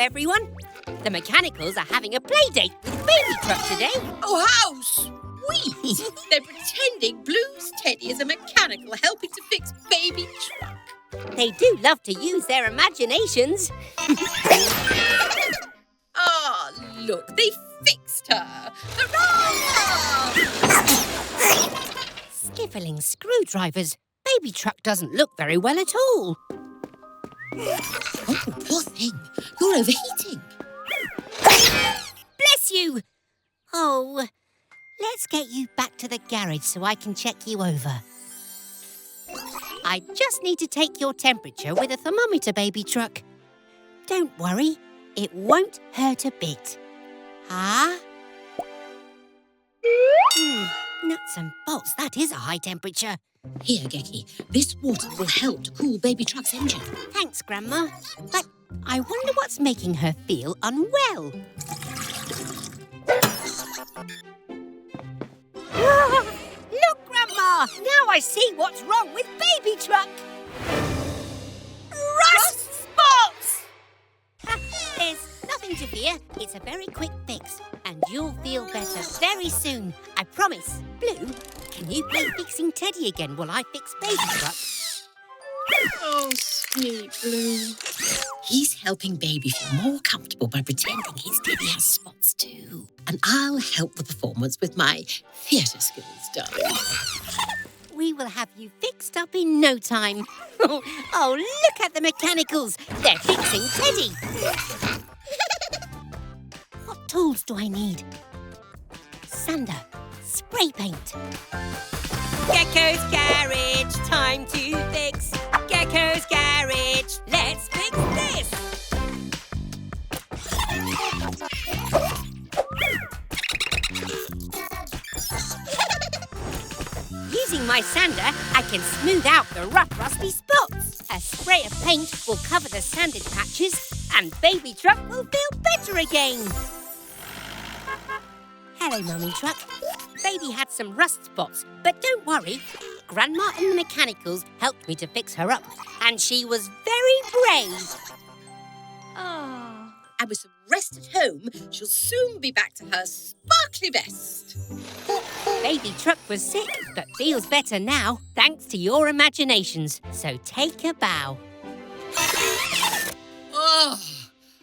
everyone. The mechanicals are having a play date with Baby Truck today. Oh, how sweet! They're pretending Blue's Teddy is a mechanical helping to fix Baby Truck. They do love to use their imaginations. Ah, look, they fixed her. Hurrah! Skiffling screwdrivers. Baby Truck doesn't look very well at all. Oh, poor thing. You're overheating. Bless you! Oh, let's get you back to the garage so I can check you over. I just need to take your temperature with a thermometer, Baby Truck. Don't worry, it won't hurt a bit. Nuts and bolts, that is a high temperature. Here, Gecko, this water will help to cool Baby Truck's engine. Thanks, Grandma. But I wonder what's making her feel unwell. Look, Grandma! Now I see what's wrong with Baby Truck. Rust spots! There's nothing to fear. It's a very quick fix, and you'll feel better very soon. I promise. Blue, can you play fixing Teddy again while I fix Baby Truck? Oh, sweet Blue. He's helping Baby feel more comfortable by pretending his Teddy has spots too. And I'll help the performance with my theatre skills, darling. We will have you fixed up in no time. Oh, look at the mechanicals. They're fixing Teddy. What tools do I need? Sander, spray paint. Gecko's garage, time to fix. Gecko's garage, let's fix this. Using my sander, I can smooth out the rough, rusty spots. A spray of paint will cover the sanded patches, and Baby Truck will feel better again. Hello, Mummy Truck. Baby had some rust spots, but don't worry. Grandma and the mechanicals helped me to fix her up, and she was very brave. Ah. And with some rest at home, she'll soon be back to her sparkly best. Baby Truck was sick, but feels better now, thanks to your imaginations. So take a bow. Oh,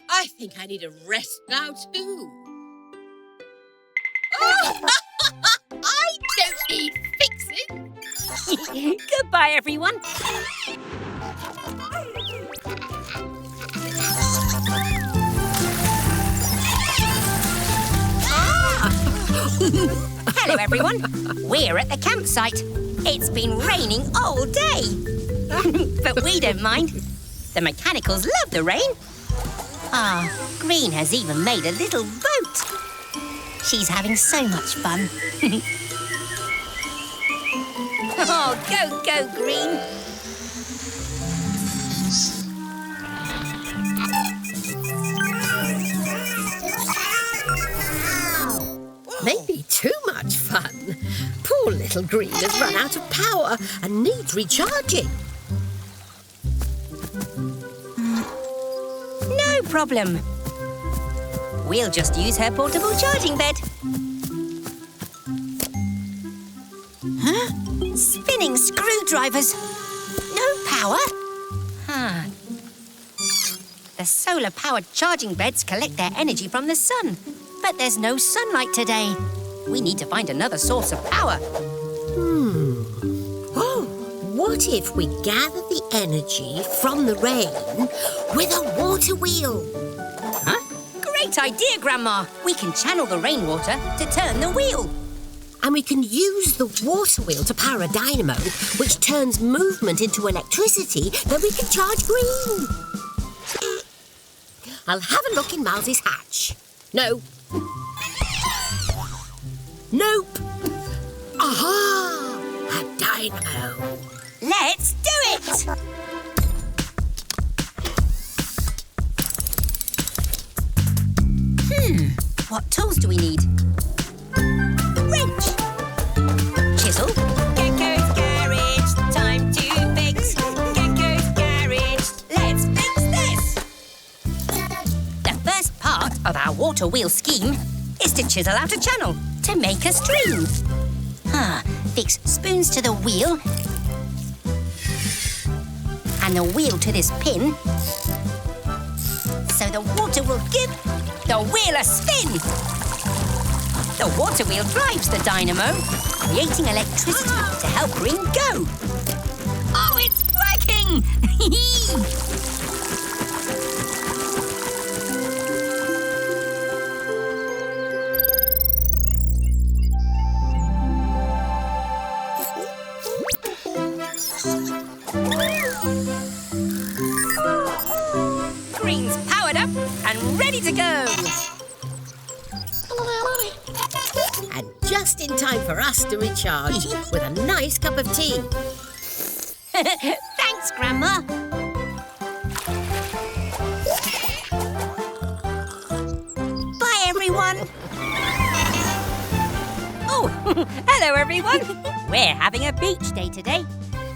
I think I need a rest now too. Oh, I don't need fixing. Goodbye, everyone. Hello, everyone. We're at the campsite. It's been raining all day. But we don't mind. The mechanicals love the rain. Green has even made a little boat. She's having so much fun. Oh, go, Green. Maybe too much fun. Poor little Green has run out of power and needs recharging. No problem. We'll just use her portable charging bed. Huh? Spinning screwdrivers. No power? The solar-powered charging beds collect their energy from the sun. But there's no sunlight today. We need to find another source of power. Oh, what if we gather the energy from the rain with a water wheel? Huh? Great idea, Grandma. We can channel the rainwater to turn the wheel. And we can use the water wheel to power a dynamo, which turns movement into electricity that we can charge Green. I'll have a look in Miles's hatch. No. Nope. Aha! A dynamo. Let's do it! What tools do we need? Wrench. Chisel. Gecko's garage. Time to fix. Gecko's garage. Let's fix this. The water wheel scheme is to chisel out a channel to make a stream. Fix spoons to the wheel and the wheel to this pin so the water will give the wheel a spin. The water wheel drives the dynamo, creating electricity to help Green go. Oh, it's working! Green's powered up and ready to go. And just in time for us to recharge with a nice cup of tea. Thanks, Grandma. Bye, everyone. Oh, hello, everyone. We're having a beach day today.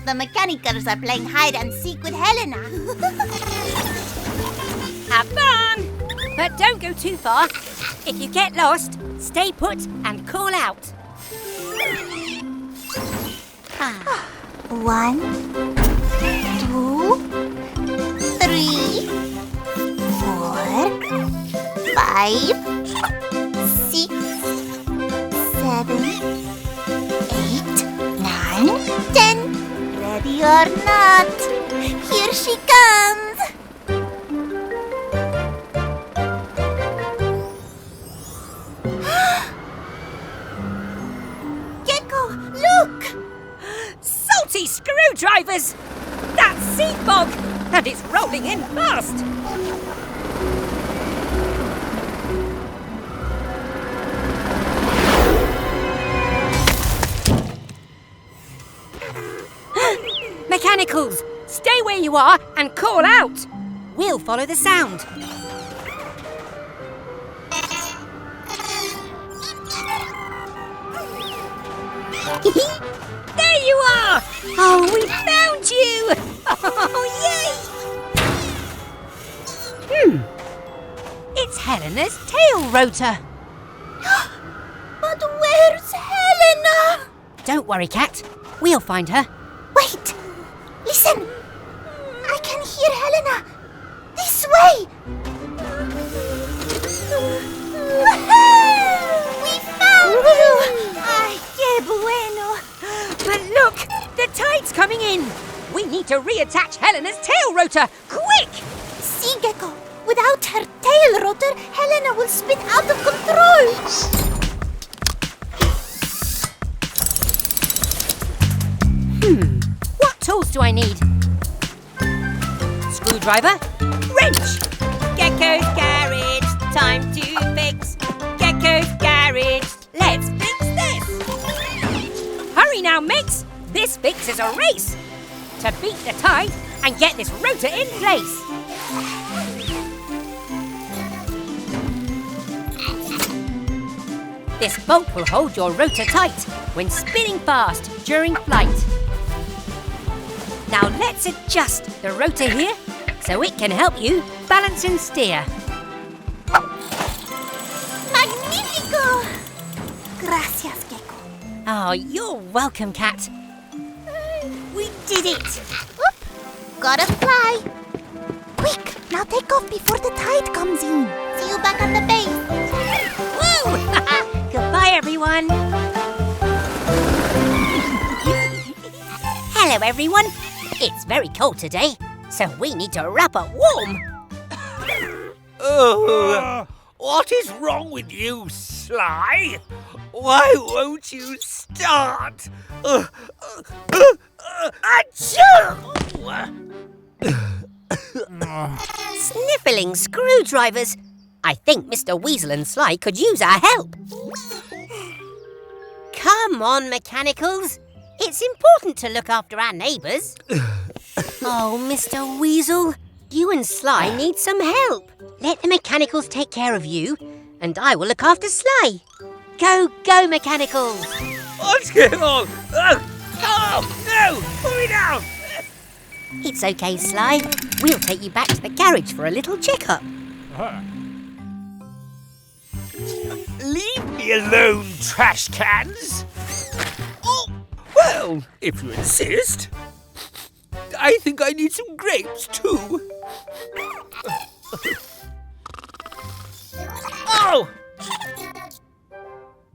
The mechanicals are playing hide and seek with Helena. Have fun! But don't go too far. If you get lost, stay put and call out. 1, 2, 3, 4, 5, 6, 7, 8, 9, 10. Ready or not, here she comes. Gecko, look! Salty screwdrivers! That's seed bog, and it's rolling in fast. Mechanicals, stay where you are and call out. We'll follow the sound. There you are! Oh, we found you! Oh, yay! It's Helena's tail rotor. But where's Helena? Don't worry, Cat. We'll find her. Wait! Listen! I can hear Helena! This way! We found you! Ay, qué bueno! But look! The tide's coming in! We need to reattach Helena's tail rotor! Quick! See, Gecko, without her tail rotor, Helena will spin out of control! What tools do I need? Screwdriver, wrench. Gecko's garage, time to fix. Gecko's garage, let's fix this. Hurry now, mates. This fix is a race to beat the tide and get this rotor in place. This bolt will hold your rotor tight when spinning fast during flight. Now let's adjust the rotor here so it can help you balance and steer. Magnifico! Gracias, Gecko. Oh, you're welcome, Cat. We did it! Oop, gotta fly. Quick, now take off before the tide comes in. See you back on the base. Woo! Goodbye, everyone. Hello, everyone. It's very cold today, so we need to wrap up warm. Oh, what is wrong with you, Sly? Why won't you start? Achoo! Sniffling screwdrivers. I think Mr. Weasel and Sly could use our help. Come on, mechanicals. It's important to look after our neighbours. Oh, Mr. Weasel, you and Sly need some help. Let the mechanicals take care of you, and I will look after Sly. Go, go, mechanicals. What's going on? Oh, no! Put me down! It's okay, Sly. We'll take you back to the garage for a little checkup. me alone, trash cans. Oh, well, if you insist. I think I need some grapes, too. Oh!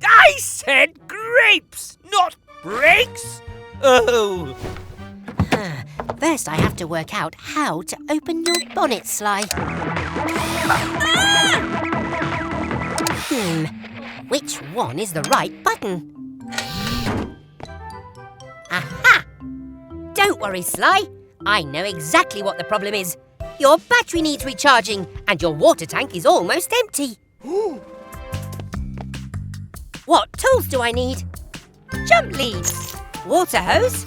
I said grapes, not brakes. Oh. First, I have to work out how to open your bonnet, Sly. Which one is the right button? Aha! Don't worry, Sly. I know exactly what the problem is. Your battery needs recharging and your water tank is almost empty. What tools do I need? Jump leads, water hose.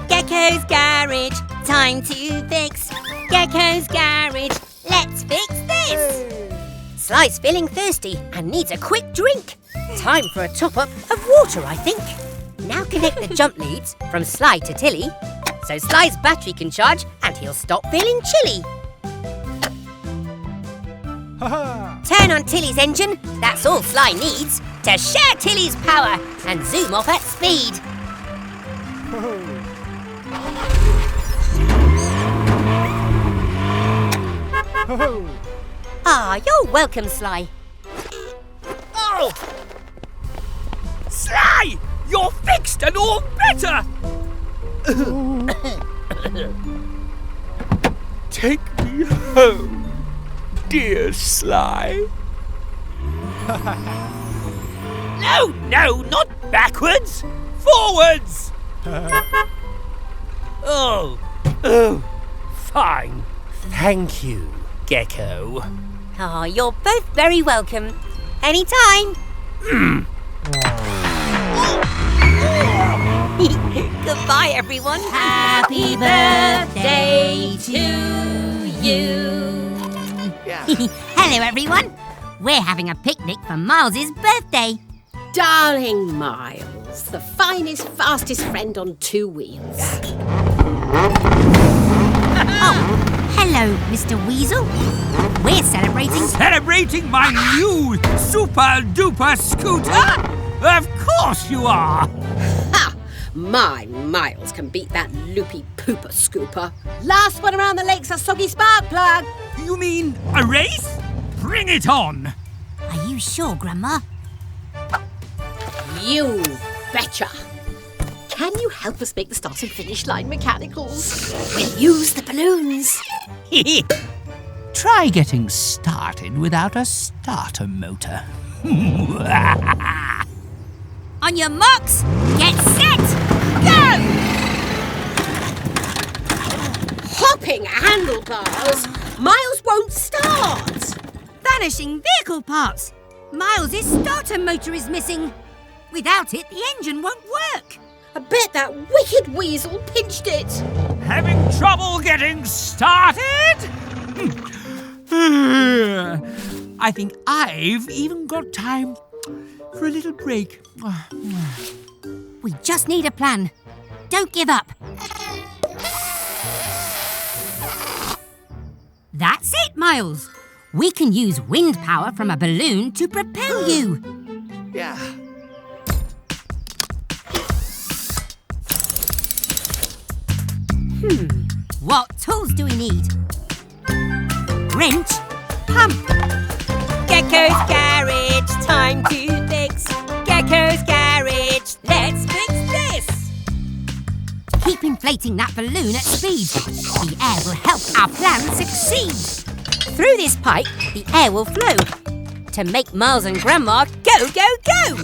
Gecko's garage, time to fix. Gecko's garage, let's fix this. Sly's feeling thirsty and needs a quick drink. Time for a top-up of water, I think. Now connect the jump leads from Sly to Tilly so Sly's battery can charge and he'll stop feeling chilly. Turn on Tilly's engine, that's all Sly needs to share Tilly's power and zoom off at speed. You're welcome, Sly. Oh! Sly! You're fixed and all better! Take me home, dear Sly. No, not backwards! Forwards! Oh, fine. Thank you, Gecko. You're both very welcome. Anytime. Goodbye, everyone. Happy birthday to you. Hello, everyone. We're having a picnic for Miles's birthday. Darling Miles, the finest, fastest friend on two wheels. Hello, Mr. Weasel. We're Celebrating my new super-duper scooter? Of course you are! Ha! My Miles can beat that loopy pooper scooper. Last one around the lake's a soggy spark plug. You mean a race? Bring it on! Are you sure, Grandma? You betcha. Can you help us make the start and finish line mechanicals? We'll use the balloons. Try getting started without a starter motor. On your marks, get set, go! Hopping handlebars. Miles won't start. Vanishing vehicle parts. Miles's starter motor is missing. Without it, the engine won't work. I bet that wicked Weasel pinched it. Having trouble getting started? I think I've even got time for a little break. We just need a plan. Don't give up. That's it, Miles. We can use wind power from a balloon to propel you. Yeah. What tools do we need? Wrench, pump. Gecko's garage, time to fix. Gecko's garage, let's fix this. Keep inflating that balloon at speed. The air will help our plan succeed. Through this pipe, the air will flow to make Miles and Grandma go, go, go.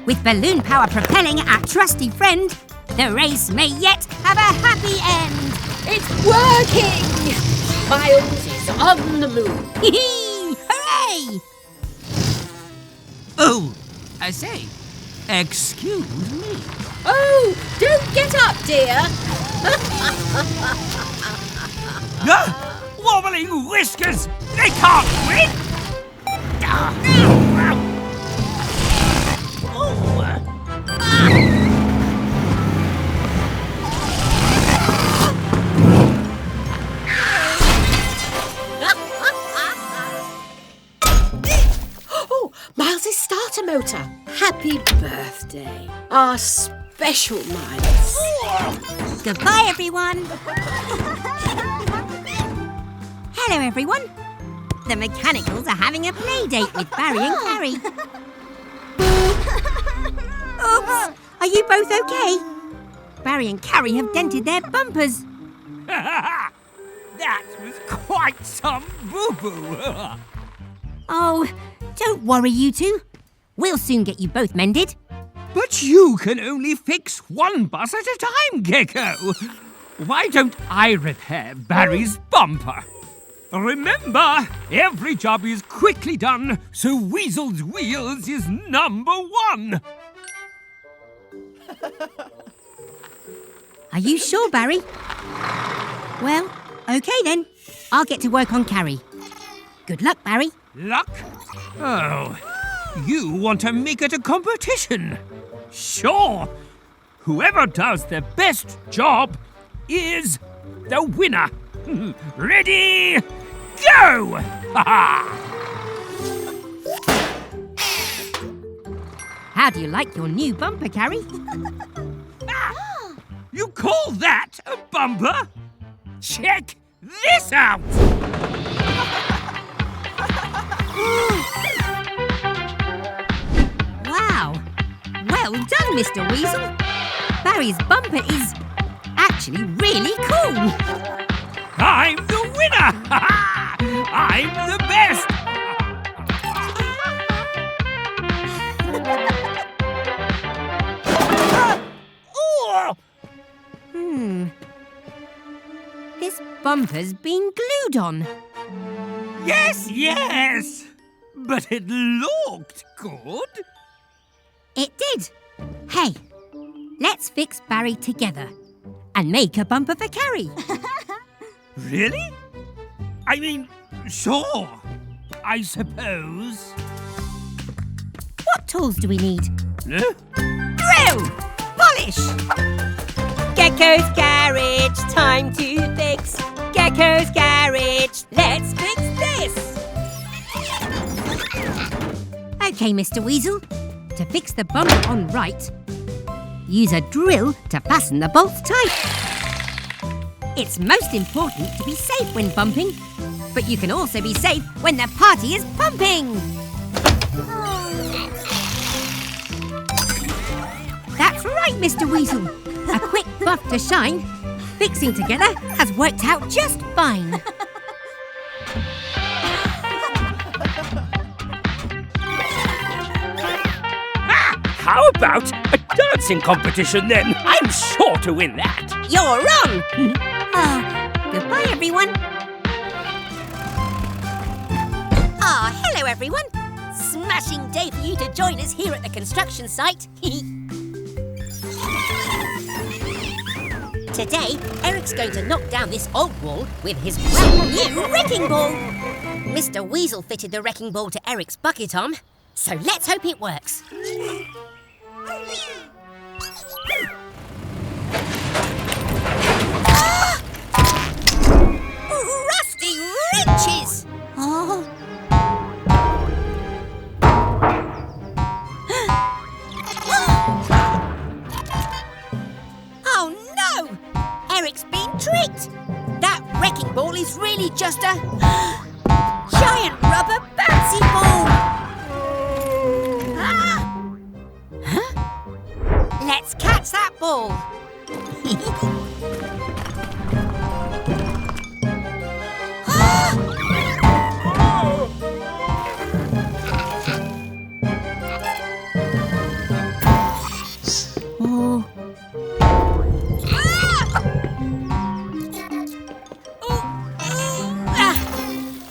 With balloon power propelling our trusty friend, the race may yet have a happy end. It's working. Miles is on the move. Hooray! Oh, I say, excuse me. Oh, don't get up, dear. Wobbling whiskers! They can't win! our special minds. Goodbye, everyone. Hello, everyone. The Mechanicals are having a play date with Barry and Carrie. Oops! Are you both okay? Barry and Carrie have dented their bumpers. That was quite some boo-boo. Oh, don't worry, you two. We'll soon get you both mended. But you can only fix one bus at a time, Gecko. Why don't I repair Barry's bumper? Remember, every job is quickly done, so Weasel's Wheels is number one. Are you sure, Barry? Well, okay then. I'll get to work on Carrie. Good luck, Barry. Luck? Oh, you want to make it a competition? Sure. Whoever does the best job is the winner. Ready? Go! How do you like your new bumper, Carrie? You call that a bumper? Check this out! Wow. Well done, Mr. Weasel. Barry's bumper is actually really cool. I'm the winner! I'm the best! This bumper's been glued on. Yes! But it looked good. It did. Hey, let's fix Barry together and make a bumper for Carrie. Really? I mean, sure. I suppose. What tools do we need? Huh? Drill! Polish! Gecko's garage, time to fix. Gecko's garage, let's fix this. Okay, Mr. Weasel. To fix the bumper on right, use a drill to fasten the bolts tight. It's most important to be safe when bumping, but you can also be safe when the party is pumping. That's right, Mr. Weasel. A quick buff to shine. Fixing together has worked out just fine. How about a dancing competition then? I'm sure to win that. You're wrong. Goodbye, everyone. Hello, everyone. Smashing day for you to join us here at the construction site. Today, Eric's going to knock down this old wall with his brand new wrecking ball. Mr. Weasel fitted the wrecking ball to Eric's bucket arm, so let's hope it works. Rusty wrenches! Oh no! Eric's been tricked! That wrecking ball is really just a giant rubber bouncy ball! Huh? Let's catch that ball!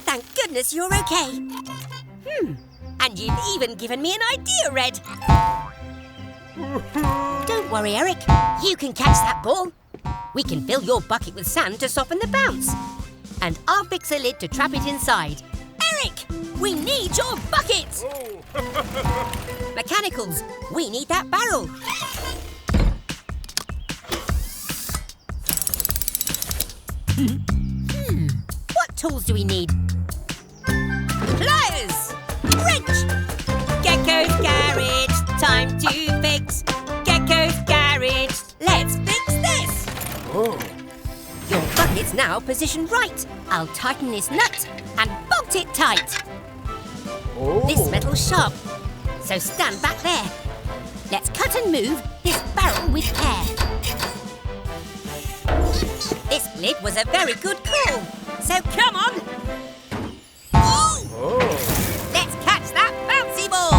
Thank goodness you're okay. And you've even given me an idea, Red. Don't worry, Eric. You can catch that ball. We can fill your bucket with sand to soften the bounce. And I'll fix a lid to trap it inside. Eric, we need your bucket! Mechanicals, we need that barrel. What tools do we need? Pliers! Wrench! Gecko's garage, time to fix. Gecko It's now positioned right. I'll tighten this nut and bolt it tight. This metal's sharp, so stand back there. Let's cut and move this barrel with care. This lid was a very good call, so come on. Oh! Let's catch that bouncy ball.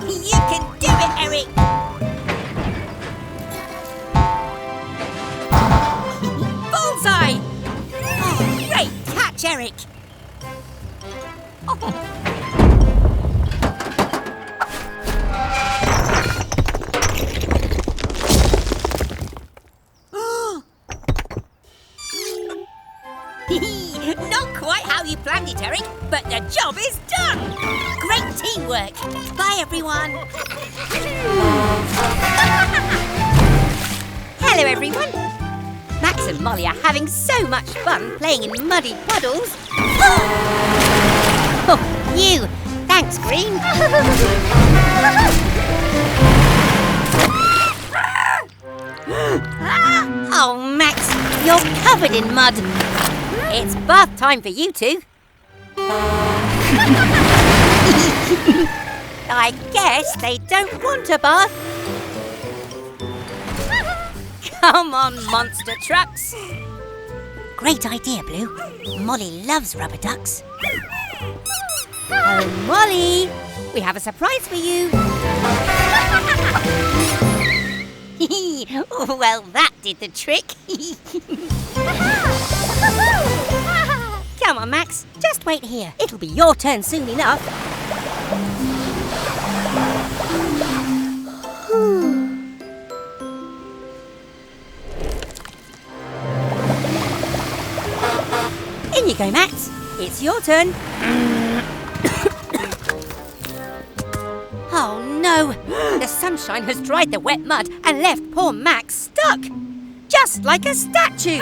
You can do it, Eric. Bullseye! Oh, great catch, Eric. Oh. Not quite how you planned it, Eric, but the job is done. Great teamwork. Bye, everyone. Hello, everyone. Max and Molly are having so much fun playing in muddy puddles. Oh, you. Thanks, Green. Oh, Max, you're covered in mud. It's bath time for you two. I guess they don't want a bath. Come on, monster trucks. Great idea, Blue. Molly loves rubber ducks. Oh, Molly, we have a surprise for you. Well, that did the trick. Come on, Max. Just wait here. It'll be your turn soon enough. In you go, Max. It's your turn. Oh, no. The sunshine has dried the wet mud and left poor Max stuck. Just like a statue.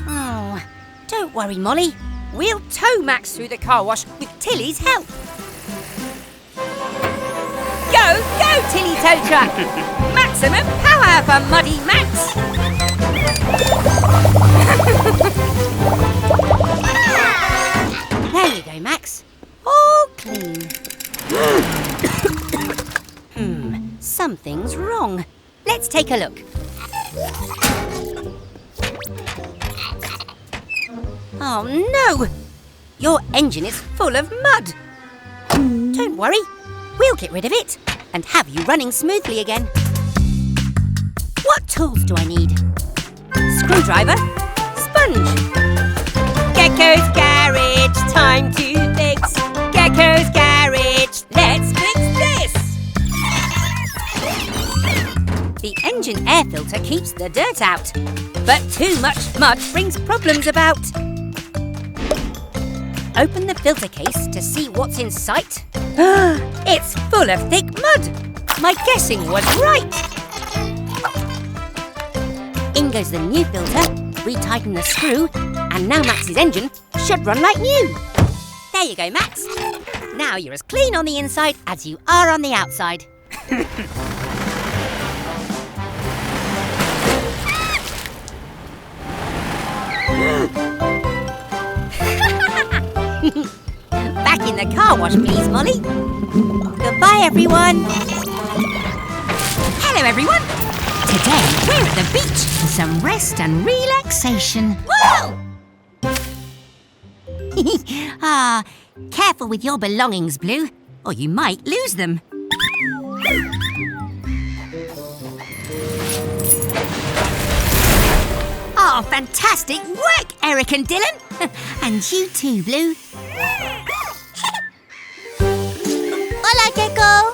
Oh, don't worry, Molly. We'll tow Max through the car wash with Tilly's help. Go, go, Tilly tow truck! Maximum power for Muddy Max! There you go, Max. All clean. Something's wrong. Let's take a look. Oh, no! Your engine is full of mud. Don't worry. We'll get rid of it and have you running smoothly again. What tools do I need? Screwdriver, sponge. Gecko's garage, time to fix. Gecko's garage, let's fix this. The engine air filter keeps the dirt out, but too much mud brings problems about. Open the filter case to see what's in sight. It's full of thick mud. My guessing was right. In goes the new filter, retighten the screw, and now Max's engine should run like new. There you go, Max. Now you're as clean on the inside as you are on the outside. Back in the car wash, please, Molly. Goodbye, everyone. Hello, everyone. Today, we're at the beach for some rest and relaxation. Whoa! Careful with your belongings, Blue, or you might lose them. Oh, fantastic work, Eric and Dylan. And you too, Blue. Hola, Gecko!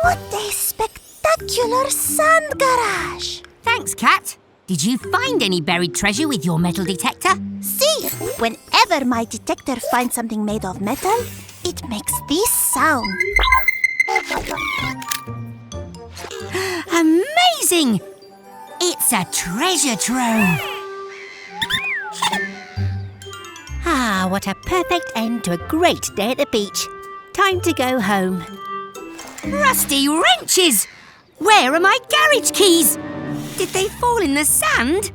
What a spectacular sand garage! Thanks, Cat. Did you find any buried treasure with your metal detector? See, whenever my detector finds something made of metal, it makes this sound. Amazing! It's a treasure trove. Ah, what a perfect end to a great day at the beach. Time to go home. Rusty wrenches! Where are my garage keys? Did they fall in the sand?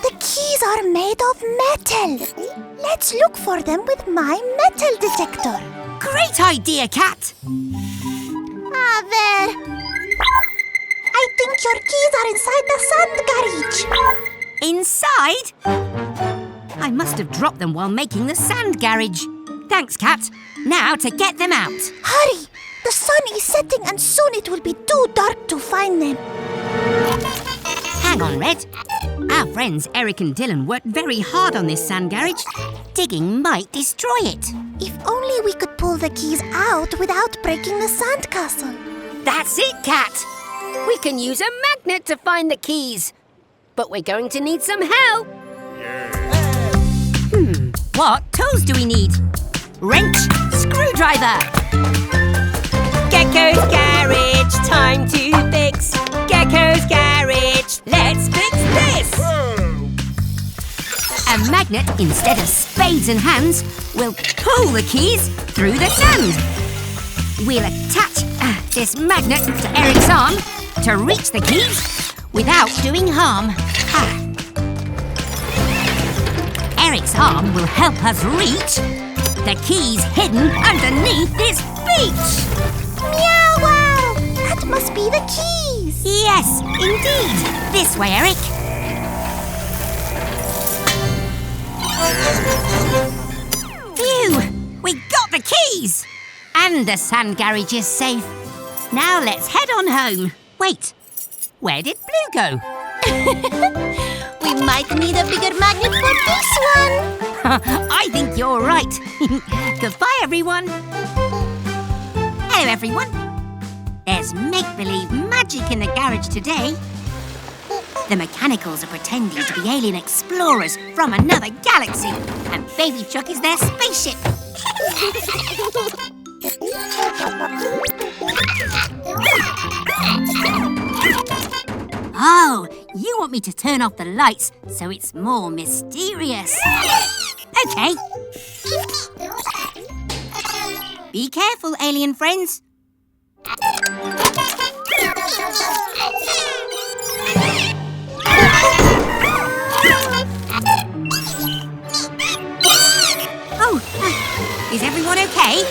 The keys are made of metal. Let's look for them with my metal detector. Great idea, Cat! Ah, there. I think your keys are inside the sand garage. Inside? I must have dropped them while making the sand garage. Thanks, Cat. Now to get them out. Hurry! The sun is setting and soon it will be too dark to find them. Hang on, Red. Our friends Eric and Dylan worked very hard on this sand garage. Digging might destroy it. If only we could pull the keys out without breaking the sandcastle. That's it, Cat. We can use a magnet to find the keys. But we're going to need some help. What tools do we need? Wrench, screwdriver. Gecko's garage, time to fix. Gecko's garage, let's fix this. A magnet instead of spades and hands will pull the keys through the sand. We'll attach this magnet to Eric's arm to reach the keys without doing harm. Eric's arm will help us reach the keys hidden underneath this beach. Meow wow! That must be the keys. Yes, indeed. This way, Eric. Phew! We got the keys! And the sand garage is safe. Now let's head on home. Wait, where did Blue go? We might need a bigger magnet for this one. I think you're right. Goodbye, everyone. Hello, everyone. There's make-believe magic in the garage today. The mechanicals are pretending to be alien explorers from another galaxy, and Baby Truck is their spaceship. Oh, you want me to turn off the lights so it's more mysterious. Okay. Be careful, alien friends. Oh, is everyone okay?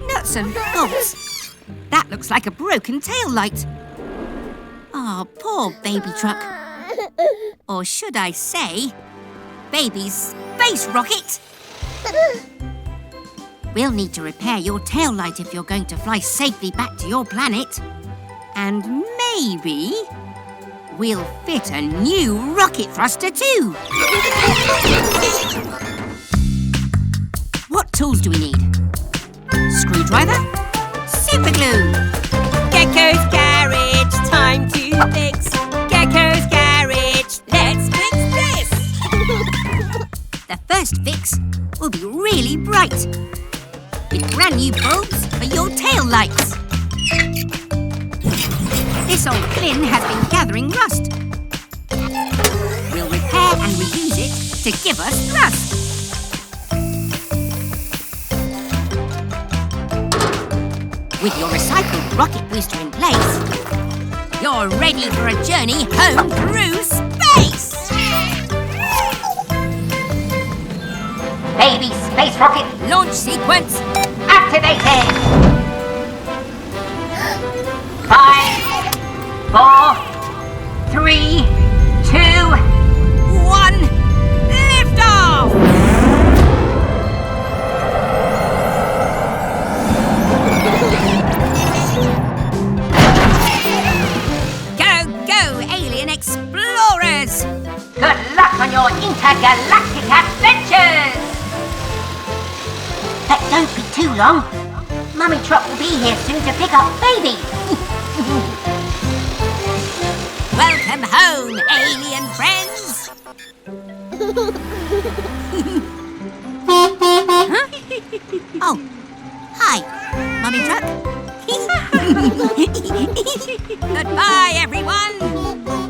Nuts and bolts. That looks like a broken tail light. Oh, poor Baby Truck. Or should I say, Baby's space rocket. We'll need to repair your tail light if you're going to fly safely back to your planet. And maybe we'll fit a new rocket thruster too. What tools do we need? Screwdriver? Superglue! Gecko's garage, time to fix. Gecko's garage, let's fix this! The first fix will be really bright, with brand new bulbs for your tail lights. This old tin has been gathering rust. We'll repair and reuse it to give us thrust. With your recycled rocket booster in place, you're ready for a journey home through space! Baby space rocket launch sequence activated! 5, 4, 3, 2, 1, lift off! Go, alien explorers! Good luck on your intergalactic adventures! But don't be too long. Mummy Truck will be here soon to pick up Baby. Welcome home, alien friends! Huh? Oh, hi. Goodbye, everyone.